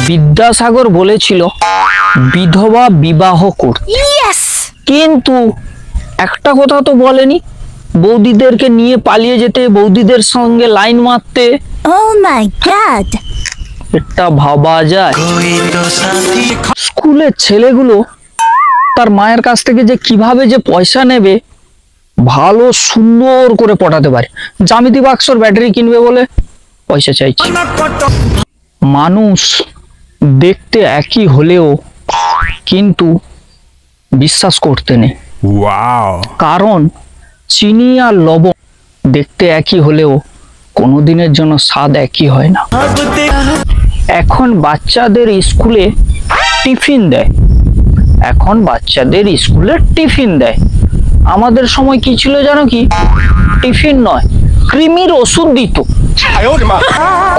বিদ্যাসাগর বলেছিল বিধবা বিবাহ করতে, কিন্তু একটা কথা তো বলেনি বৌদিদেরকে নিয়ে পালিয়ে যেতে, বৌদিদের সঙ্গে লাইন মারতে। Oh my god! এটা ভাবা যায়? স্কুলের ছেলেগুলো তার মায়ের কাছ থেকে যে কিভাবে যে পয়সা নেবে, ভালো সুন্দর করে পটাতে পারে। জ্যামিতি বাক্সর ব্যাটারি কিনবে বলে পয়সা চাইছে। মানুষ দেখতে একই হলেও কিন্তু বিশ্বাস করতে নেই। কারণ চিনি আর লবণ দেখতে একই হলেও কোনোদিনের জন্য স্বাদ একই হয় না। এখন বাচ্চাদের স্কুলে টিফিন দেয়, আমাদের সময় কি ছিল জানো কি? টিফিন নয়, কৃমির ওষুধ দিত।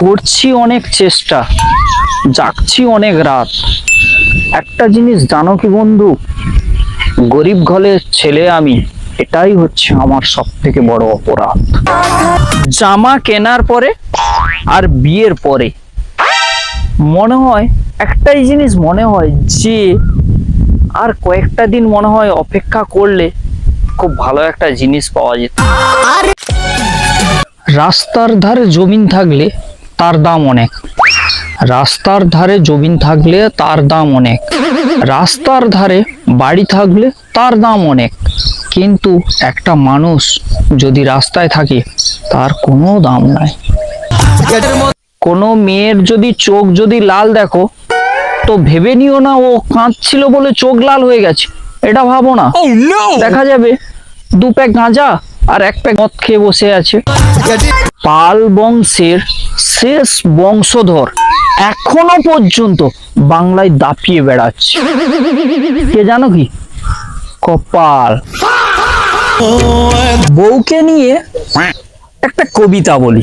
করছি অনেক চেষ্টা, জাগছি অনেক রাত। একটা জিনিস জানো কি বন্ধু, গরিব ঘরের ছেলে আমি, এটাই হচ্ছে আমার সব থেকে বড় অপরাধ। জামা কেনার পরে আর বিয়ের পরে মনে হয় একটাই জিনিস, মনে হয় যে আর কয়েকটা দিন মনে হয় অপেক্ষা করলে খুব ভালো একটা জিনিস পাওয়া যেত। রাস্তার ধারে জমিন থাকলে তার দাম অনেক, রাস্তার ধারে জমিন থাকলে তার দাম অনেক, রাস্তার ধারে বাড়ি থাকলে তার দাম অনেক, কিন্তু একটা মানুষ যদি রাস্তায় থাকে তার কোনো দাম নাই। কোনো মেয়ের যদি চোখ যদি লাল দেখো তো ভেবে নিও না ও কাঁদছিল বলে চোখ লাল হয়ে গেছে, এটা ভাবো না। দেখা যাবে 2 প্যাক গাঁজা আর 1 প্যাক মদ খেয়ে বসে আছে। পাল বংশের শেষ বংশধর এখনো পর্যন্ত বাংলায় দাপিয়ে বেড়াচ্ছে, কে জানো কি? কপাল। বউকে নিয়ে একটা কবিতা বলি।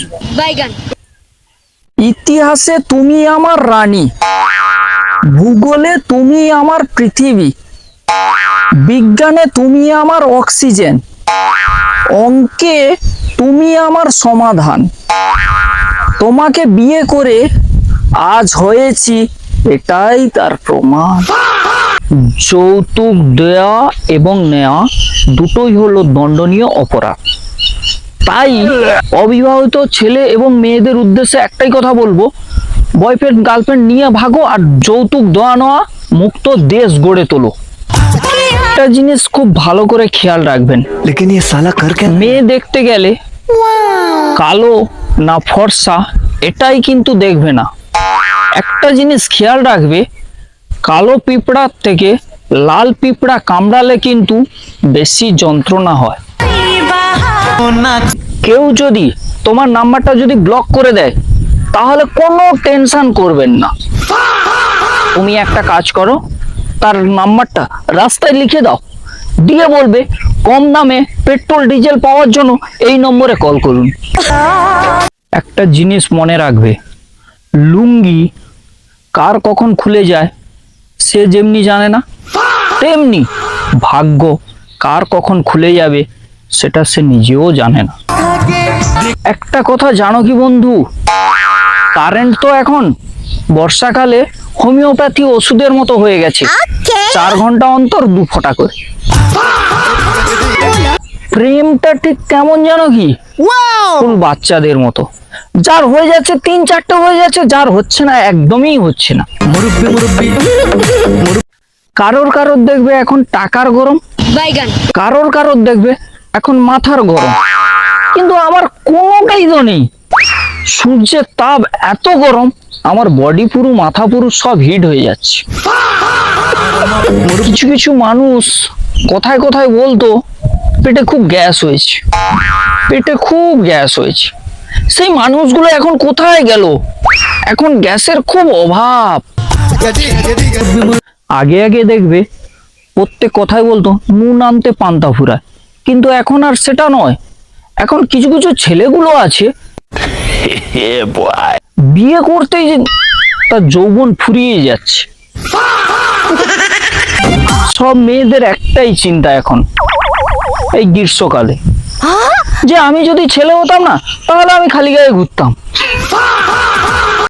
ইতিহাসে তুমি আমার রানী, ভূগোলে তুমি আমার পৃথিবী, বিজ্ঞানে তুমি আমার অক্সিজেন, অঙ্কে তুমি আমার সমাধান। তোমাকে বিয়ে করে আজ হয়েছি, এটাই তার প্রমাণ। যৌতুক দেয়া এবং নেওয়া দুটোই হলো দণ্ডনীয় অপরাধ। তাই অবিবাহিত ছেলে এবং মেয়েদের উদ্দেশ্যে একটাই কথা বলবো, বয়ফ্রেন্ড গার্লফ্রেন্ড নিয়ে ভাগো আর যৌতুক দেওয়া নেওয়া মুক্ত দেশ গড়ে তোলো। একটা জিনিস খুব ভালো করে খেয়াল রাখবেন, মেয়ে দেখতে গেলে কালো না ফর্সা এটাই কিন্তু দেখবে না। একটা জিনিস খেয়াল রাখবে, কালো পিঁপড়ার থেকে লাল পিঁপড়া কামড়ালে কিন্তু বেশি যন্ত্রণা হয়। কেউ যদি তোমার নাম্বারটা যদি ব্লক করে দেয় তাহলে কোনো টেনশন করবেন না, তুমি একটা কাজ করো, তার নাম্বারটা রাস্তায় লিখে দাও, দিয়ে বলবে কম দামে পেট্রোল ডিজেল পাওয়ার জন্য এই নম্বরে কল করুন। একটা জিনিস মনে রাখবে, লুঙ্গি কার কখন খুলে যায় সে যেমনি জানে না, তেমনি ভাগ্য কার কখন খুলে যাবে সেটা সে নিজেও জানে না। একটা কথা জানো কি বন্ধু, কারেন্ট তো এখন বর্ষাকালে হোমিওপ্যাথি ওষুধের মতো হয়ে গেছে, 4 ঘন্টা অন্তর 2 ফোঁটা করে। প্রেমটা ঠিক কেমন জানো কি, ফুল বাচ্চাদের মতো, যার হয়ে যাচ্ছে 3-4টে হয়ে যাচ্ছে, যার হচ্ছে না একদমই হচ্ছে না। কারোর দেখবে এখন টাকার গরম, কারোর দেখবে এখন মাথার গরম, কিন্তু আমার কোনোটাই তো নেই। সূর্যের তাপ এত গরম, আমার বডি পুরো মাথা পুরো সব হিট হয়ে যাচ্ছে। কিছু মানুষ কথায় কথায় বলতো পেটে খুব গ্যাস হয়েছে, সেই মানুষগুলো এখন কোথায় গেল? এখন গ্যাসের খুব অভাব। আগে দেখবে প্রত্যেক কথাই বলতো নুন আনতে পান্তা ফুরায়, কিন্তু এখন আর সেটা নয়। এখন কিছু ছেলেগুলো আছে বিয়ে করতেই যে তার যৌবন ফুরিয়ে যাচ্ছে। সব মেয়েদের একটাই চিন্তা এখন এই গ্রীষ্মকালে, যে আমি যদি ছেলে হতাম না তাহলে আমি খালি গায়ে ঘুরতাম।